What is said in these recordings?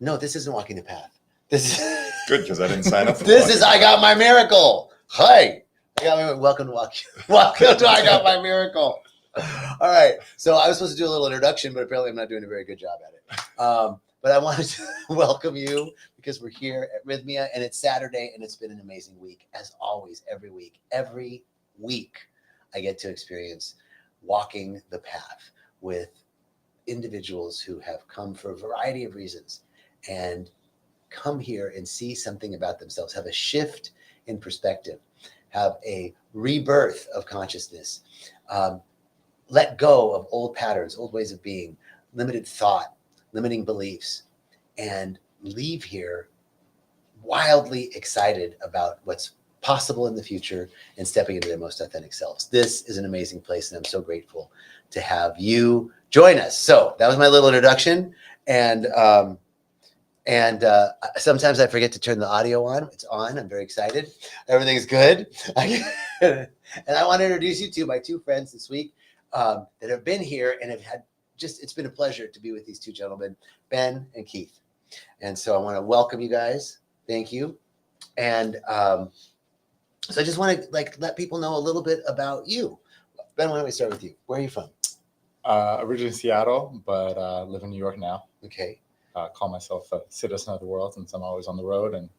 No, this isn't walking the path. This is Good, because I didn't sign up for this is I got my miracle. Hi. Welcome to welcome to I got my miracle. All right. So I was supposed to do a little introduction, but apparently I'm not doing a very good job at it. But I wanted to welcome you because we're here at Rhythmia and it's Saturday and it's been an amazing week. As always, every week I get to experience walking the path with individuals who have come for a variety of reasons and come here and see something about themselves, have a shift in perspective, have a rebirth of consciousness, let go of old patterns, old ways of being, limited thought, limiting beliefs, and leave here wildly excited about what's possible in the future and stepping into their most authentic selves. This is an amazing place, and I'm so grateful to have you join us. So that was my little introduction, and sometimes I forget to turn the audio on. It's on. I'm very excited. Everything's good. And I want to introduce you to my two friends this week that have been here and have had it's been a pleasure to be with these two gentlemen, Ben and Keith. And so I want to welcome you guys. Thank you. And so I just want to let people know a little bit about you. Ben, why don't we start with you? Where are you from? Originally Seattle, but live in New York now. Okay. Call myself a citizen of the world since I'm always on the road and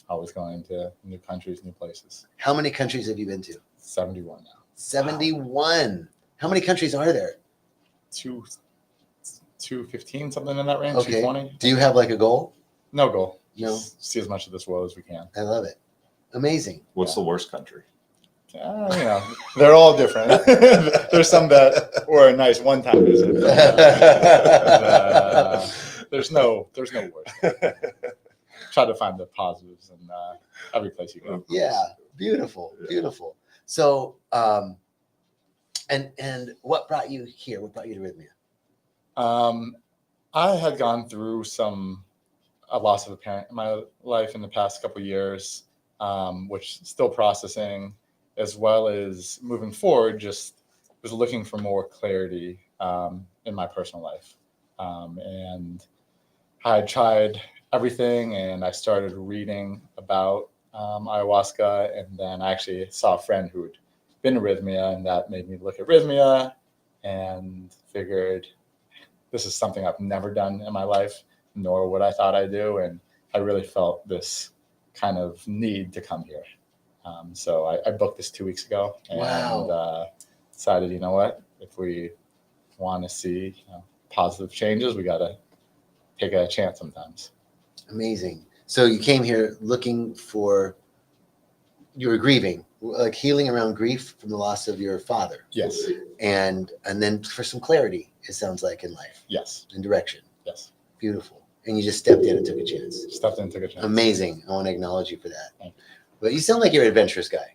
always going to new countries, new places. How many countries have you been to? 71 now. 71. Wow. How many countries are there? 215, something in that range. Okay. 220. Do you have a goal? No goal. No. Just see as much of this world as we can. I love it. Amazing. What's the worst country? They're all different. There's some that were a nice one-time visit. There's no worst. Try to find the positives in every place you go. Yeah, beautiful. So, and what brought you here? What brought you to Rhythmia? I had gone through a loss of a parent in my life in the past couple of years, which still processing, as well as moving forward, just was looking for more clarity in my personal life. And I tried everything, and I started reading about ayahuasca, and then I actually saw a friend who had been to Rhythmia, and that made me look at Rhythmia and figured this is something I've never done in my life, nor what I thought I'd do, and I really felt this kind of need to come here. So I booked this 2 weeks ago and decided, you know what, if we want to see positive changes, we got to take a chance sometimes. Amazing. So you came here you were grieving, healing around grief from the loss of your father. Yes. And then for some clarity, it sounds like, in life. Yes. And direction. Yes. Beautiful. And you just stepped in and took a chance. Amazing. I want to acknowledge you for that. Thank you. But you sound like you're an adventurous guy.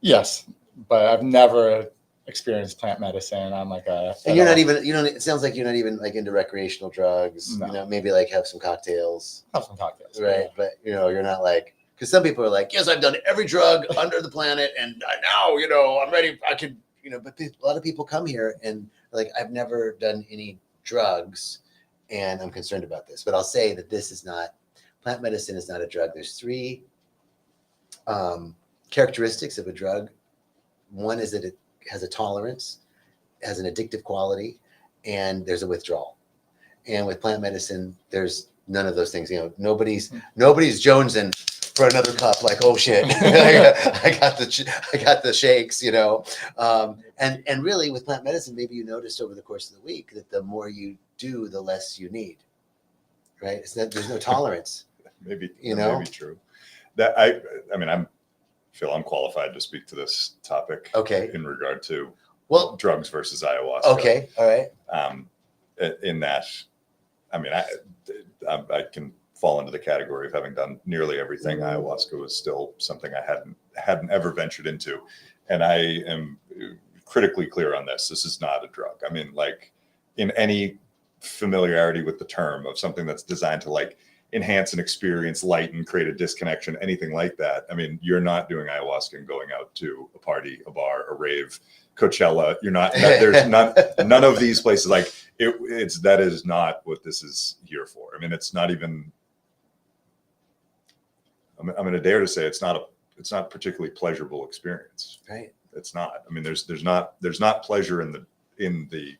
Yes, but I've never experienced plant medicine. I'm and you're not even, it sounds like you're not even into recreational drugs. No. Maybe have some cocktails. Have some cocktails. Right. Yeah. But you're not because some people are yes, I've done every drug under the planet and now, I'm ready. I could, but a lot of people come here and I've never done any drugs and I'm concerned about this, but I'll say that plant medicine is not a drug. There's three characteristics of a drug. One is that it has a tolerance, has an addictive quality, and there's a withdrawal. And with plant medicine, there's none of those things. Nobody's jonesing for another cup. Oh shit, I got the shakes. And really with plant medicine, maybe you noticed over the course of the week that the more you do, the less you need. Right? There's no tolerance. Maybe may be true. That I feel I'm qualified to speak to this topic. Okay. In regard to drugs versus ayahuasca. Okay. All right. In that, I can fall into the category of having done nearly everything. Ayahuasca was still something I hadn't ever ventured into, and I am critically clear on this. This is not a drug. In any familiarity with the term of something that's designed to enhance an experience, lighten, create a disconnection, anything like that. You're not doing ayahuasca and going out to a party, a bar, a rave, Coachella. You're not. There's none of these places. Like that is not what this is here for. I mean, it's not even. I'm going to dare to say it's not a particularly pleasurable experience. Right. It's not. I mean, there's not pleasure in the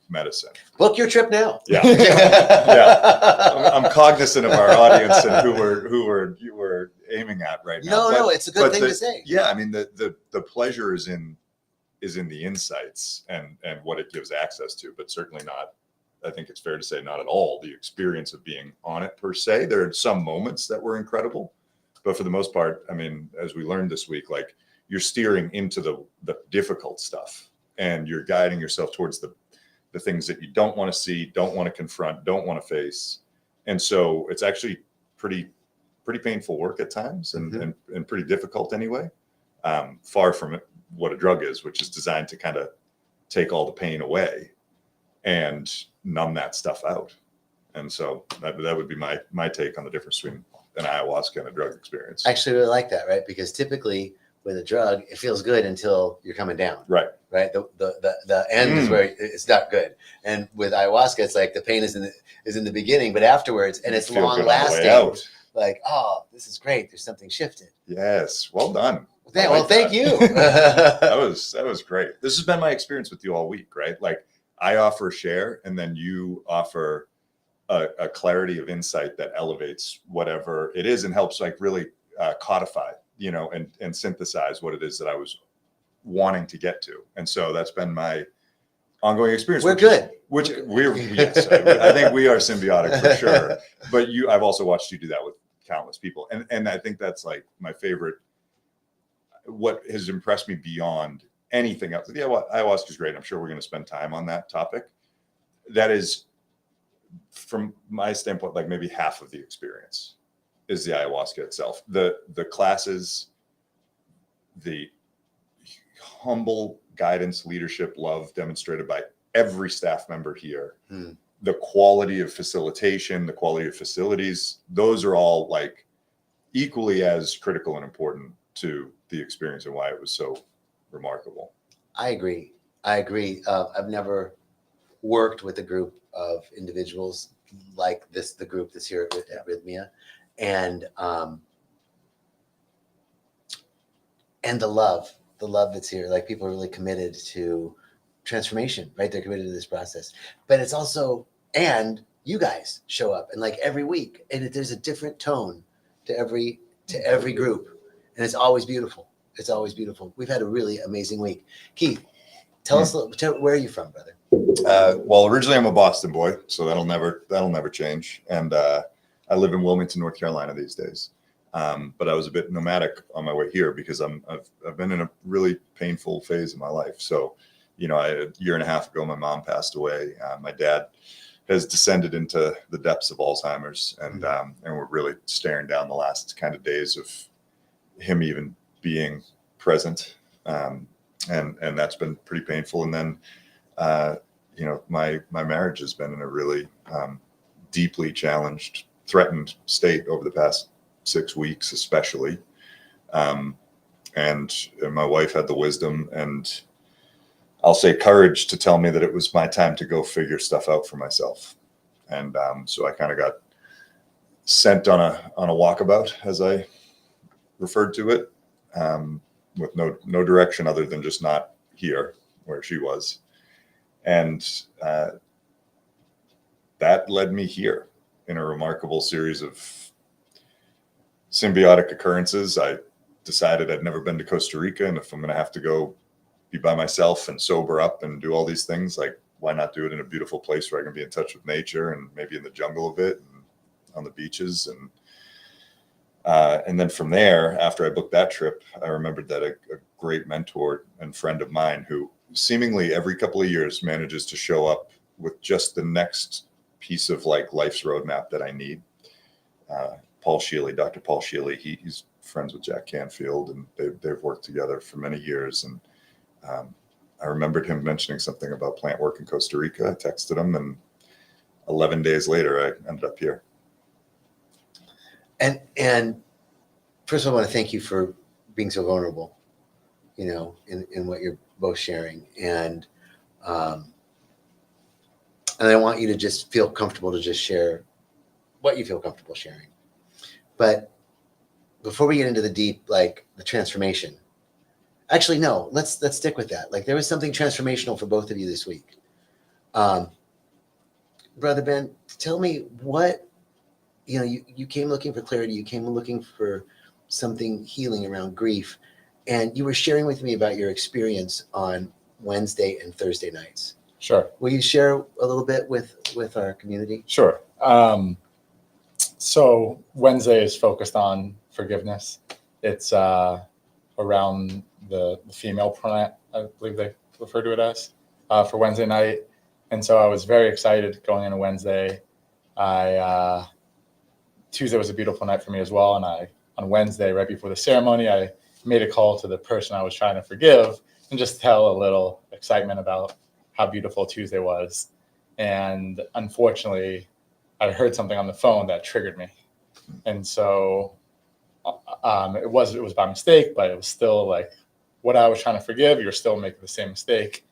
medicine. Book your trip now. Yeah. Yeah. I'm cognizant of our audience and who we're aiming at right now. No, it's a good thing to say. Yeah, I mean the pleasure is in the insights and what it gives access to, but certainly not. I think it's fair to say not at all the experience of being on it per se. There are some moments that were incredible, but for the most part, I mean, as we learned this week, like you're steering into the difficult stuff and you're guiding yourself towards the things that you don't want to see, don't want to confront, don't want to face. And so it's actually pretty painful work at times and pretty difficult anyway. Far from it, what a drug is, which is designed to kind of take all the pain away and numb that stuff out. And so that would be my take on the difference between an ayahuasca and a drug experience. I actually really like that, right? Because typically with a drug, it feels good until you're coming down. Right. Right. The end is where it's not good. And with ayahuasca, it's like the pain is in the beginning, but afterwards, and it's long lasting. Like, oh, this is great. There's something shifted. Yes. Well done. Well, thank you. That was great. This has been my experience with you all week, right? Like I offer a share and then you offer a clarity of insight that elevates whatever it is and helps like really codify, and synthesize what it is that I was wanting to get to. And so that's been my ongoing experience. We're good. Yes, I think we are symbiotic for sure. But I've also watched you do that with countless people. And I think that's like my favorite, what has impressed me beyond anything else. Yeah, ayahuasca is great. I'm sure we're going to spend time on that topic. That is, from my standpoint, like maybe half of the experience is the ayahuasca itself. The classes, the humble guidance, leadership, love demonstrated by every staff member here, the quality of facilitation, the quality of facilities, those are all like equally as critical and important to the experience and why it was so remarkable. I agree. I've never worked with a group of individuals like this, the group that's here at Rhythmia, and the love that's here. Like people are really committed to transformation, right? They're committed to this process, but it's also, and you guys show up and like every week, and there's a different tone to every group, and it's always beautiful. It's always beautiful. We've had a really amazing week. Keith, tell us where are you from, brother? Well, originally I'm a Boston boy, so that'll never change. And I live in Wilmington, North Carolina these days. But I was a bit nomadic on my way here because I've been in a really painful phase of my life. So, a year and a half ago, my mom passed away. My dad has descended into the depths of Alzheimer's, and we're really staring down the last kind of days of him even being present. And that's been pretty painful. And then, my marriage has been in a really deeply challenged, threatened state over the past 6 weeks, especially. And my wife had the wisdom and I'll say courage to tell me that it was my time to go figure stuff out for myself. And so I kind of got sent on a walkabout, as I referred to it, with no direction other than just not here where she was. And that led me here in a remarkable series of symbiotic occurrences. I decided I'd never been to Costa Rica, and if I'm going to have to go be by myself and sober up and do all these things, like why not do it in a beautiful place where I can be in touch with nature and maybe in the jungle a bit and on the beaches. And then from there, after I booked that trip, I remembered that a great mentor and friend of mine who seemingly every couple of years manages to show up with just the next piece of like life's roadmap that I need. Paul Shealy, Dr. Paul Shealy, he's friends with Jack Canfield, and they've worked together for many years. And I remembered him mentioning something about plant work in Costa Rica. I texted him, and 11 days later, I ended up here. And first of all, I want to thank you for being so vulnerable, in what you're both sharing, and I want you to just feel comfortable to just share what you feel comfortable sharing. But before we get into the deep, like the transformation, actually, no, let's stick with that. Like there was something transformational for both of you this week. Brother Ben, tell me what, you came looking for clarity. You came looking for something healing around grief. And you were sharing with me about your experience on Wednesday and Thursday nights. Sure. Will you share a little bit with our community? Sure. So Wednesday is focused on forgiveness. It's around the female pronoun, I believe they refer to it as, for Wednesday night. And so I was very excited going into Wednesday. Tuesday was a beautiful night for me as well. And on Wednesday, right before the ceremony, I made a call to the person I was trying to forgive and just tell a little excitement about how beautiful Tuesday was. And unfortunately, I heard something on the phone that triggered me. And so it was by mistake, but it was still like what I was trying to forgive, you're still making the same mistake.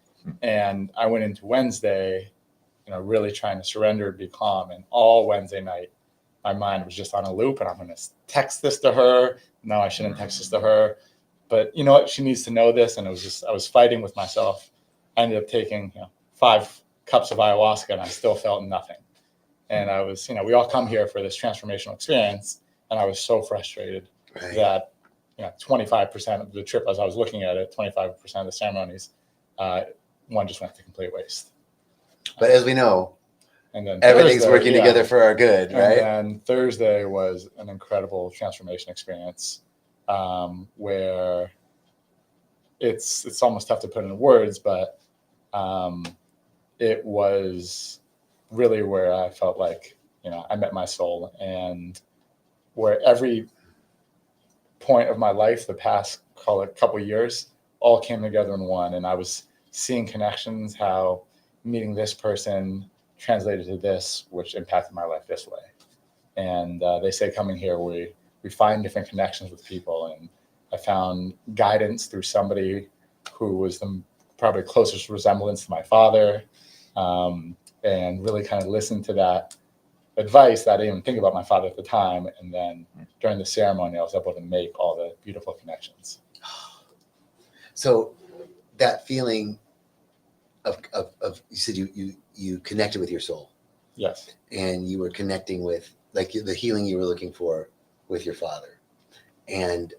And I went into Wednesday, really trying to surrender, be calm. And all Wednesday night, my mind was just on a loop, and I'm going to text this to her. No, I shouldn't text this to her. But you know what? She needs to know this. And I was fighting with myself. I ended up taking 5 cups of ayahuasca, and I still felt nothing. And I was, we all come here for this transformational experience. And I was so frustrated that 25% of the trip, as I was looking at it, 25% of the ceremonies, one just went to complete waste. But as we know, and then everything's Thursday, working together for our good, right? And then Thursday was an incredible transformation experience, where it's almost tough to put into words, but it was really where I felt like I met my soul, and where every point of my life, the past, call it couple years, all came together in one. And I was seeing connections, how meeting this person translated to this, which impacted my life this way. And they say coming here, we find different connections with people. And I found guidance through somebody who was the probably closest resemblance to my father, and really kind of listened to that advice that I didn't even think about my father at the time. And then during the ceremony, I was able to make all the beautiful connections. So that feeling of you said you connected with your soul. Yes. And you were connecting with like the healing you were looking for with your father. And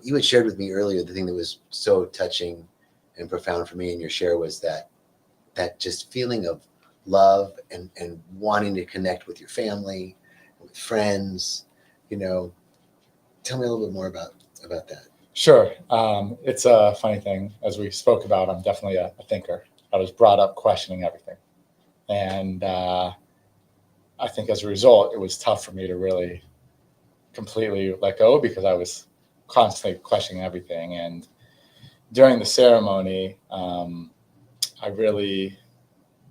you had shared with me earlier, the thing that was so touching and profound for me in your share was that just feeling of love and wanting to connect with your family, with friends. Tell me a little bit more about that. Sure. It's a funny thing. As we spoke about, I'm definitely a thinker. I was brought up questioning everything. And I think as a result, it was tough for me to really completely let go, because I was constantly questioning everything. And during the ceremony,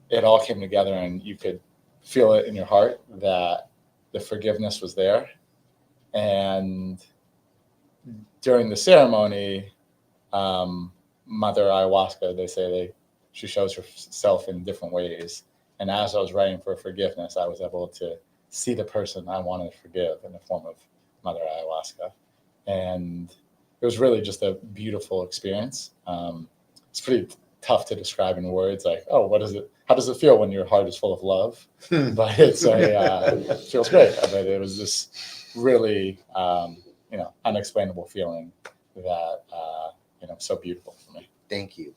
it all came together, and you could feel it in your heart that the forgiveness was there. And during the ceremony, Mother Ayahuasca, they say she shows herself in different ways. And as I was writing for forgiveness, I was able to see the person I wanted to forgive in the form of Mother Ayahuasca. And it was really just a beautiful experience. It's pretty tough to describe in words, like, oh, how does it feel when your heart is full of love? But it feels great. I mean, it was this really, unexplainable feeling that, so beautiful for me. Thank you.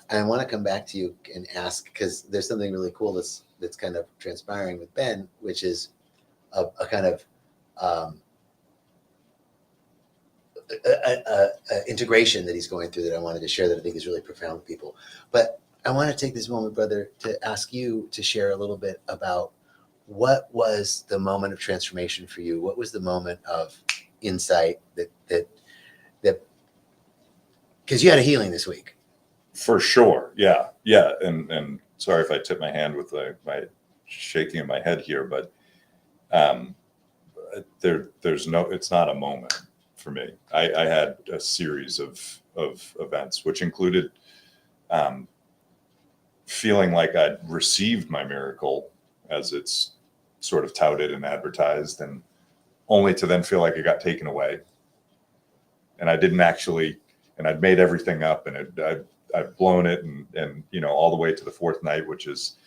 And I want to come back to you and ask, because there's something really cool that's kind of transpiring with Ben, which is a kind of integration that he's going through that I wanted to share, that I think is really profound with people. But I want to take this moment, brother, to ask you to share a little bit about what was the moment of transformation for you? What was the moment of insight that because you had a healing this week? For sure. Yeah. And sorry if I tip my hand with my shaking of my head here, but it's not a moment for me. I had a series of events, which included feeling like I'd received my miracle as it's sort of touted and advertised, and only to then feel like it got taken away. And I didn't actually, and I'd made everything up, and I'd blown it, and all the way to the fourth night, which is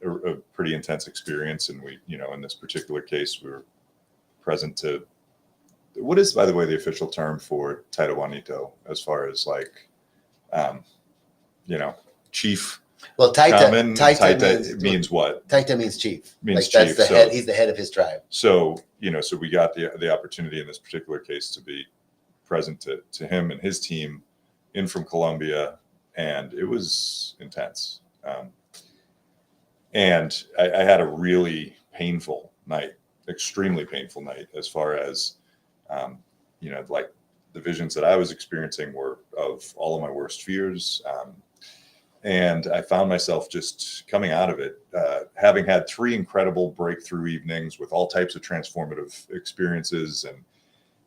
a pretty intense experience. And we, in this particular case, we were present to, what is, by the way, the official term for Taita Juanito, as far as like, chief. Well, Shaman, Taita means what? Taita means chief. Means that's chief. the head. He's the head of his tribe. So, so we got the opportunity in this particular case to be present to him and his team in from Colombia, and it was intense. And I had a really painful night, extremely painful night, as far as, like the visions that I was experiencing were of all of my worst fears. And I found myself just coming out of it, having had 3 incredible breakthrough evenings with all types of transformative experiences, and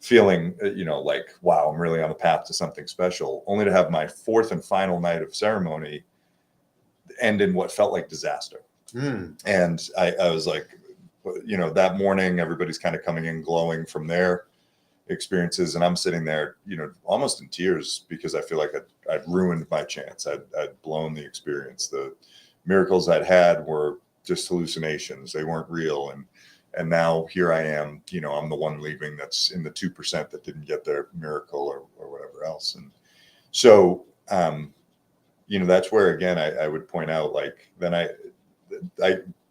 feeling, like, wow, I'm really on the path to something special, only to have my 4th and final night of ceremony end in what felt like disaster. And I was like, that morning, everybody's kind of coming in glowing from their experiences, and I'm sitting there, almost in tears, because I feel like I'd ruined my chance. I'd blown the experience. The miracles I'd had were just hallucinations. They weren't real. And now here I am, I'm the one leaving that's in the 2% that didn't get their miracle or whatever else. And so, that's where, again, I would point out, like, then I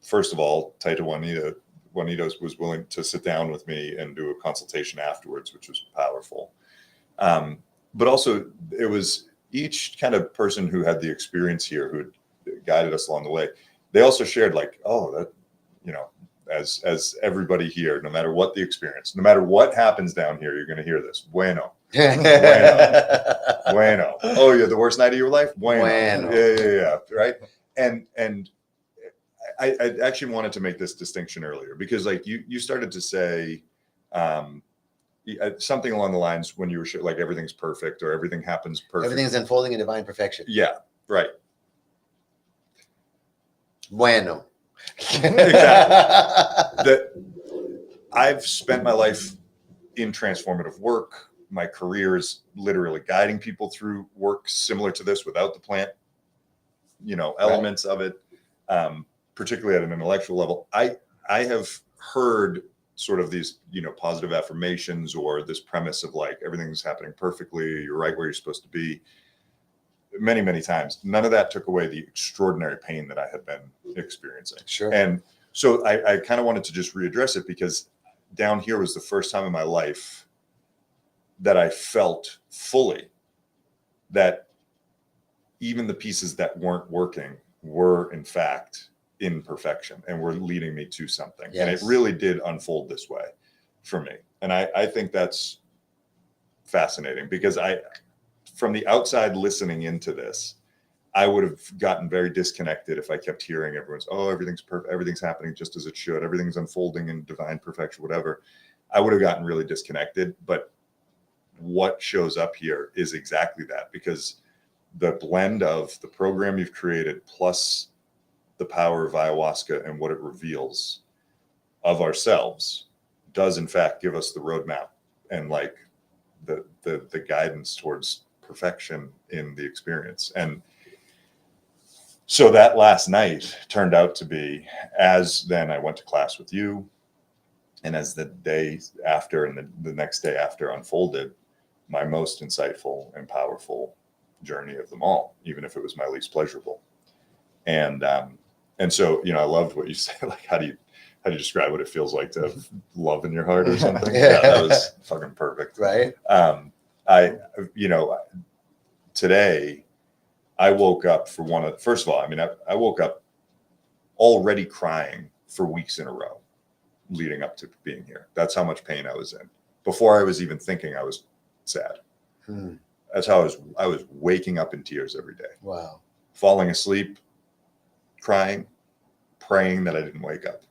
first of all, Taita Juanitos was willing to sit down with me and do a consultation afterwards, which was powerful. But also, it was each kind of person who had the experience here, who had guided us along the way. They also shared, like, oh, that, as everybody here, no matter what the experience, no matter what happens down here, you're going to hear this. Bueno. Bueno. Oh, you're the worst night of your life? Bueno. Yeah. Right. And I actually wanted to make this distinction earlier, because, like, you started to say something along the lines when you were like, everything's perfect, or everything happens perfect. Everything's unfolding in divine perfection. Yeah. Right. Bueno. Exactly. That I've spent my life in transformative work. My career is literally guiding people through work similar to this, without the plant, elements of it, particularly at an intellectual level. I have heard sort of these, positive affirmations, or this premise of, like, everything's happening perfectly, you're right where you're supposed to be, many, many times. None of that took away the extraordinary pain that I had been experiencing. Sure. And so I kind of wanted to just readdress it, because down here was the first time in my life that I felt fully that even the pieces that weren't working were, in fact, in perfection, and were leading me to something. Yes. And it really did unfold this way for me. And I think that's fascinating, because from the outside listening into this, I would have gotten very disconnected if I kept hearing everyone's, oh, everything's perfect, everything's happening just as it should, everything's unfolding in divine perfection, whatever. I would have gotten really disconnected. But what shows up here is exactly that, because the blend of the program you've created plus the power of ayahuasca and what it reveals of ourselves does, in fact, give us the roadmap and, like, the guidance towards perfection in the experience. And so that last night turned out to be, as then I went to class with you, and as the day after and the next day after unfolded, my most insightful and powerful journey of them all, even if it was my least pleasurable. And so, I loved what you said, like, how do you describe what it feels like to have love in your heart or something? Yeah, that was fucking perfect. Right. Today I woke up first of all, I woke up already crying for weeks in a row leading up to being here. That's how much pain I was in before I was even thinking I was sad. That's how I was waking up in tears every day. Wow. Falling asleep, crying, praying that I didn't wake up.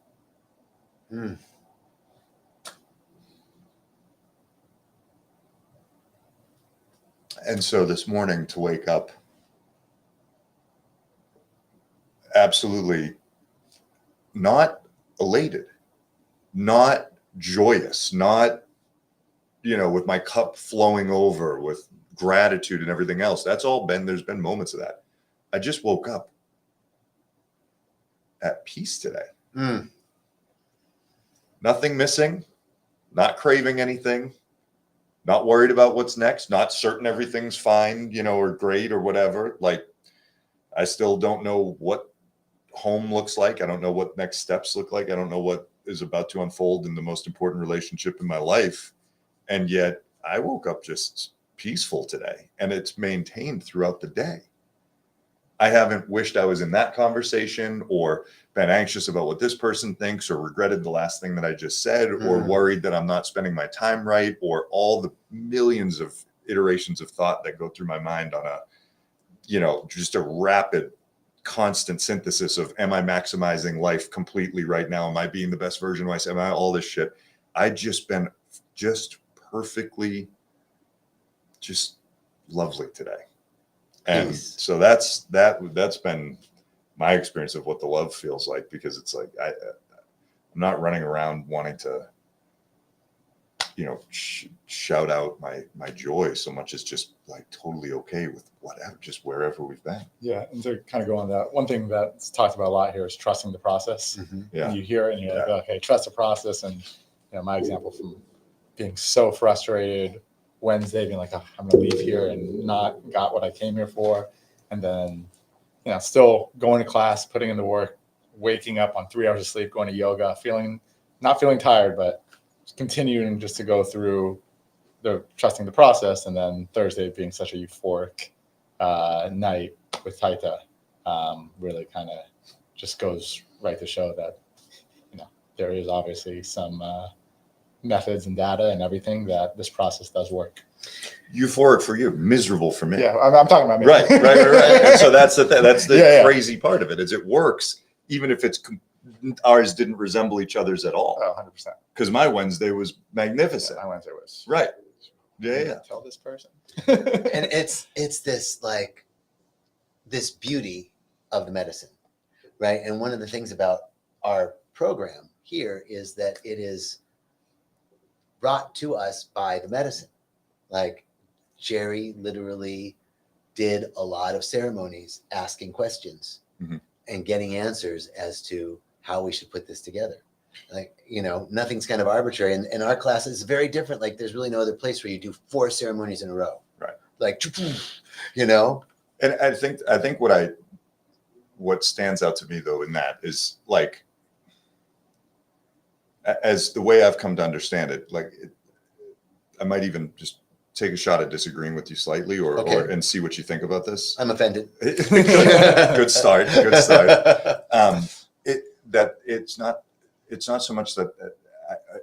And so this morning, to wake up absolutely not elated, not joyous, not, with my cup flowing over with gratitude and everything else. There's been moments of that. I just woke up at peace today. Mm. Nothing missing, not craving anything, not worried about what's next, not certain everything's fine, or great or whatever. Like, I still don't know what home looks like. I don't know what next steps look like. I don't know what is about to unfold in the most important relationship in my life. And yet I woke up just peaceful today, and it's maintained throughout the day. I haven't wished I was in that conversation or been anxious about what this person thinks or regretted the last thing that I just said or worried that I'm not spending my time right, or all the millions of iterations of thought that go through my mind on just a rapid, constant synthesis of, am I maximizing life completely right now? Am I being the best version of myself? Am I all this shit? I just been just perfectly just lovely today. And so that's been my experience of what the love feels like, because it's like I'm not running around wanting to shout out my joy so much as just like totally okay with whatever, just wherever we've been. Yeah, and to kind of go on that, one thing that's talked about a lot here is trusting the process. Mm-hmm. Yeah. And you hear it and you're like, okay, trust the process. And my example from being so frustrated Wednesday, being like, oh, I'm gonna leave here and not got what I came here for, and then still going to class, putting in the work, waking up on 3 hours of sleep, going to yoga, not feeling tired, but continuing just to go through the trusting the process. And then Thursday being such a euphoric night with Taita, really kind of just goes right to show that there is obviously some methods and data and everything that this process does work. Euphoric for you, miserable for me. Yeah, I'm talking about me. Right. And so that's the crazy part of it, is it works even if ours didn't resemble each other's at all. Oh, 100%. Because my Wednesday was magnificent. My Wednesday was right. Yeah. Tell this person. And it's this this beauty of the medicine, right? And one of the things about our program here is that it is brought to us by the medicine. Like, Jerry literally did a lot of ceremonies, asking questions and getting answers as to how we should put this together. Like, nothing's kind of arbitrary. And our class is very different. Like, there's really no other place where you do 4 ceremonies in a row. Right. Like, And I think what stands out to me though in that is, like, as the way I've come to understand it, I might even just take a shot at disagreeing with you slightly, or and see what you think about this. I'm offended. Good start. It's not so much that,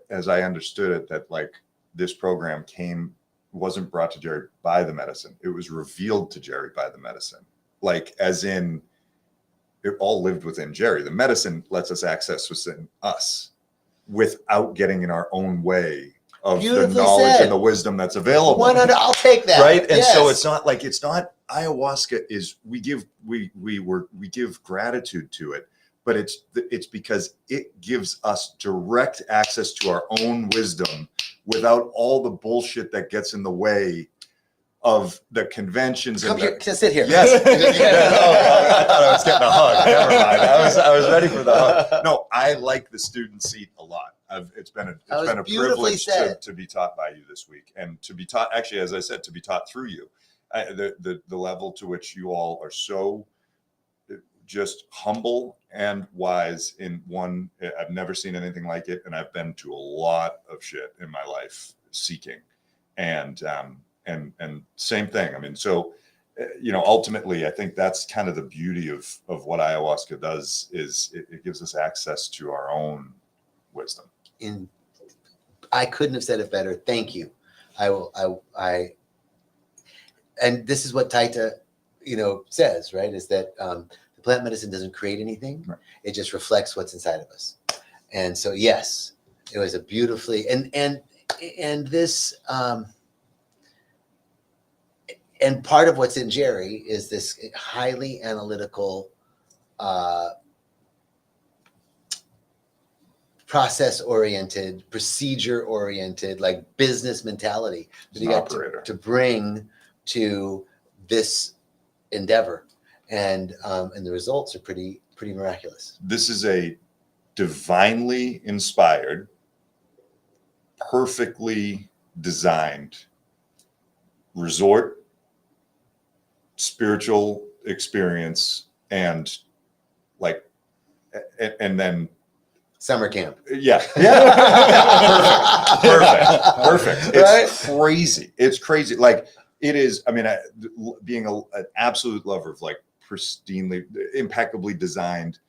as I understood it, that like this program wasn't brought to Jerry by the medicine. It was revealed to Jerry by the medicine. Like, as in, it all lived within Jerry. The medicine lets us access within us without getting in our own way of the knowledge and the wisdom that's available. 100, I'll take that. Right. And so it's not ayahuasca is, we give gratitude to it, but it's because it gives us direct access to our own wisdom without all the bullshit that gets in the way of the conventions. Come here, sit here. Yes. I thought I was getting a hug. Never mind. I was ready for the hug. No, I like the student seat a lot. It's been a privilege to be taught by you this week, and to be taught, actually, as I said, to be taught through you. The level to which you all are so just humble and wise in one, I've never seen anything like it, and I've been to a lot of shit in my life seeking, and same thing. I mean, so ultimately, I think that's kind of the beauty of what ayahuasca does, is it gives us access to our own wisdom. I couldn't have said it better. Thank you. And this is what Taita, says, right? Is that the plant medicine doesn't create anything. Right. It just reflects what's inside of us. And so, yes, it was a beautifully, and this, and part of what's in Jerry is this highly analytical process oriented, procedure oriented, like business mentality that you got to bring to this endeavor, and the results are pretty miraculous. This is a divinely inspired, perfectly designed resort, spiritual experience, and like, and then Summer camp. Yeah. Perfect. It's crazy. It's crazy. Like it is. I mean, being an absolute lover of like pristinely, impeccably designed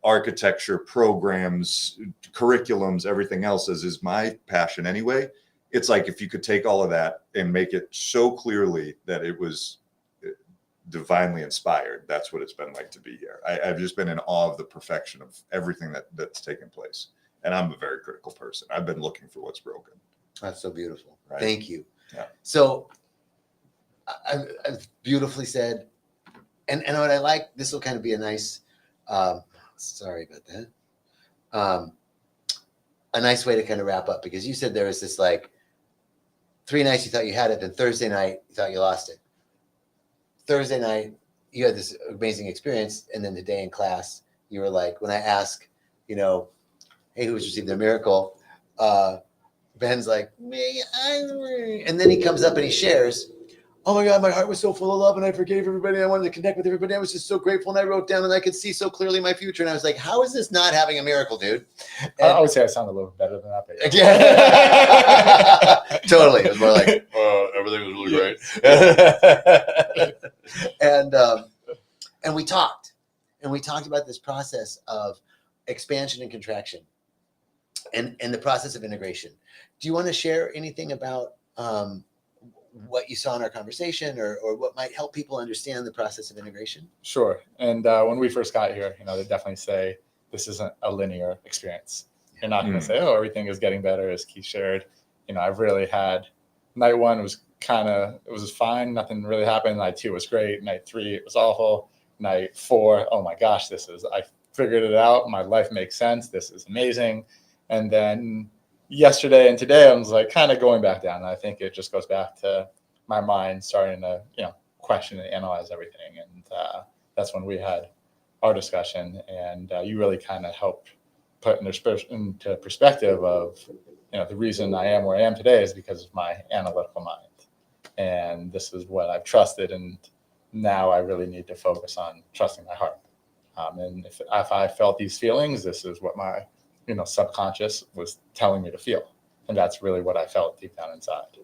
architecture, programs, curriculums, everything else, as is my passion anyway. It's like if you could take all of that and make it so clearly that it was divinely inspired, that's what it's been like to be here. I've just been in awe of the perfection of everything that's taken place. And I'm a very critical person. I've been looking for what's broken. That's so beautiful. Right? Thank you. Yeah. So I've beautifully said, and what I like, this will kind of be a nice, sorry about that. A nice way to kind of wrap up, because you said there was this like 3 nights you thought you had it, then Thursday night you thought you lost it. Thursday night you had this amazing experience, and then today in class you were like, when I ask, you know, hey, who's received their miracle, Ben's like, me, and then he comes up and he shares, oh my God, my heart was so full of love and I forgave everybody. I wanted to connect with everybody. I was just so grateful, and I wrote down and I could see so clearly my future. And I was like, how is this not having a miracle, dude? And I would say I sound a little better than that. But yeah. Totally. It was more like, everything was really great. And we talked about this process of expansion and contraction and the process of integration. Do you want to share anything about what you saw in our conversation, or what might help people understand the process of integration? Sure. And when we first got here, you know, they definitely say this isn't a linear experience. You're not going to say, oh, everything is getting better, as Keith shared. You know, I've really had night 1 it was fine. Nothing really happened. Night 2 was great. Night 3, it was awful. Night 4, oh my gosh, I figured it out. My life makes sense. This is amazing. And then yesterday and today, I was like kind of going back down. And I think it just goes back to my mind starting to, you know, question and analyze everything. And that's when we had our discussion. And you really kind of helped put into perspective of, you know, the reason I am where I am today is because of my analytical mind. And this is what I've trusted. And now I really need to focus on trusting my heart. And if I felt these feelings, this is what my, you know, subconscious was telling me to feel. And that's really what I felt deep down inside.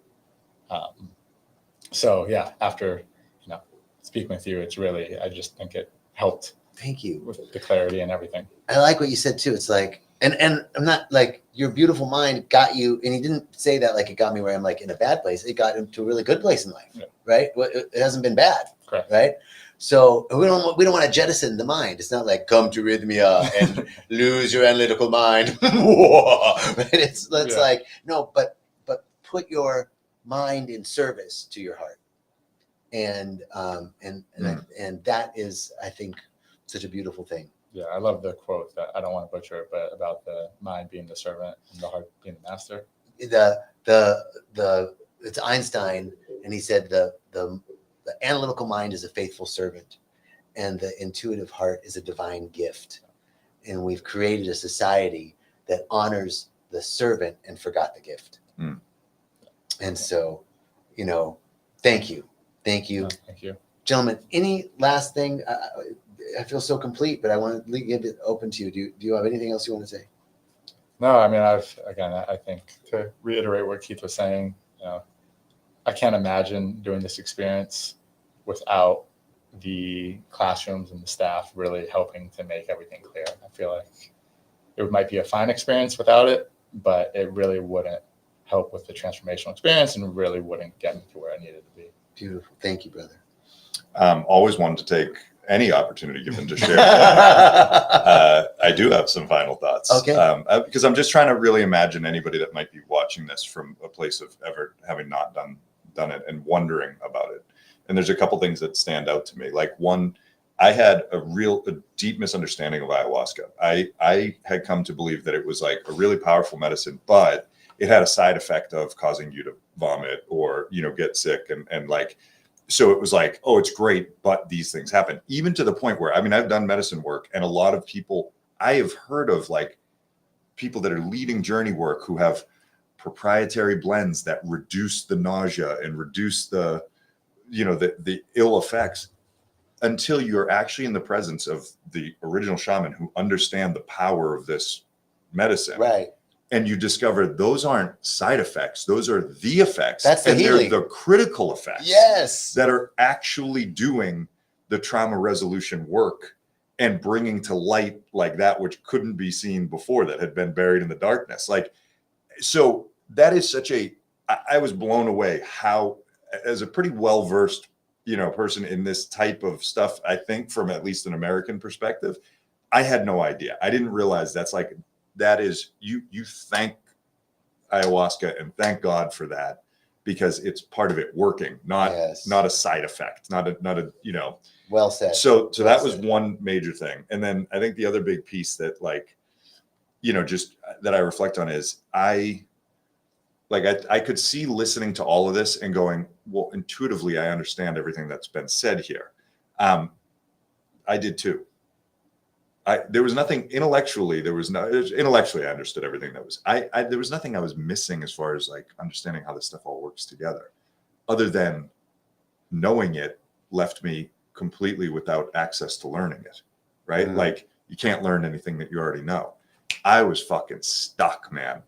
So yeah, after, you know, speaking with you, it's really, I just think it helped. Thank you. With the clarity and everything. I like what you said too. It's like, and I'm not like, your beautiful mind got you, and he didn't say that like it got me where I'm like in a bad place. It got him to a really good place in life, right? It hasn't been bad, correct? Right? So we don't want to jettison the mind. It's not like come to Rhythmia and lose your analytical mind. Right? It's like no, but put your mind in service to your heart, and that is, I think, such a beautiful thing. Yeah, I love the quote that I don't want to butcher it, but about the mind being the servant and the heart being the master. It's Einstein, and he said the analytical mind is a faithful servant, and the intuitive heart is a divine gift. And we've created a society that honors the servant and forgot the gift. Mm. And so, you know, thank you. Thank you, gentlemen. Any last thing? I feel so complete, but I want to give it open to you. Do you have anything else you want to say? No, I mean, I think to reiterate what Keith was saying, you know, I can't imagine doing this experience without the classrooms and the staff really helping to make everything clear. I feel like it might be a fine experience without it, but it really wouldn't help with the transformational experience and really wouldn't get me to where I needed to be. Beautiful. Thank you, brother. Always wanted to take any opportunity given to share. I do have some final thoughts. Okay. Because I'm just trying to really imagine anybody that might be watching this from a place of ever having not done it and wondering about it. And there's a couple things that stand out to me. Like one, I had a deep misunderstanding of ayahuasca. I had come to believe that it was like a really powerful medicine, but it had a side effect of causing you to vomit or, get sick. And like, so it was like, oh, it's great, but these things happen. Even to the point where, I've done medicine work, and a lot of people I have heard of, like people that are leading journey work who have proprietary blends that reduce the nausea and reduce the ill effects, until you're actually in the presence of the original shaman who understand the power of this medicine. Right. And you discover those aren't side effects. Those are the effects. That's the healing. They're the critical effects. Yes. That are actually doing the trauma resolution work and bringing to light like that which couldn't be seen before, that had been buried in the darkness. Like, so that is I was blown away how, as a pretty well-versed person in this type of stuff, I think from at least an American perspective, I had no idea. I didn't realize that is you thank ayahuasca and thank God for that, because it's part of it working, not a side effect, not a well said. So that was one major thing. And then I think the other big piece that just that I reflect on is I could see listening to all of this and going, well, intuitively, I understand everything that's been said here. I did too. There was nothing intellectually. Intellectually, I understood everything that was. There was nothing I was missing as far as like understanding how this stuff all works together, other than knowing it left me completely without access to learning it. Right? Mm-hmm. Like, you can't learn anything that you already know. I was fucking stuck, man.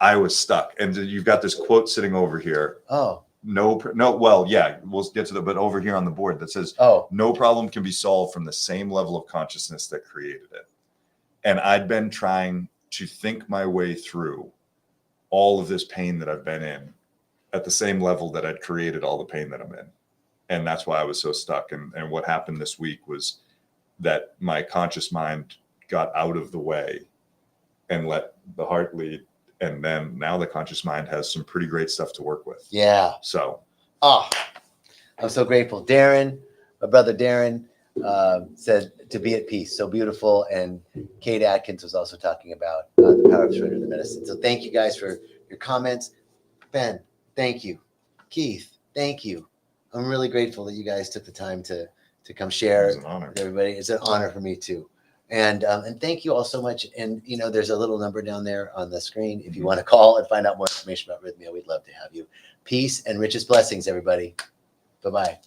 I was stuck. And you've got this quote sitting over here. Oh. No. Well, yeah, we'll get to but over here on the board that says, no problem can be solved from the same level of consciousness that created it. And I'd been trying to think my way through all of this pain that I've been in at the same level that I'd created all the pain that I'm in. And that's why I was so stuck. And what happened this week was that my conscious mind got out of the way and let the heart lead. And then now the conscious mind has some pretty great stuff to work with. Yeah. So. I'm so grateful. Darren, my brother Darren, said to be at peace. So beautiful. And Kate Atkins was also talking about the power of surrender, the medicine. So thank you guys for your comments. Ben, thank you. Keith, thank you. I'm really grateful that you guys took the time to come share with everybody. It's an honor for me too. And thank you all so much. And, there's a little number down there on the screen. If you want to call and find out more information about Rhythmia, we'd love to have you. Peace and richest blessings, everybody. Bye-bye.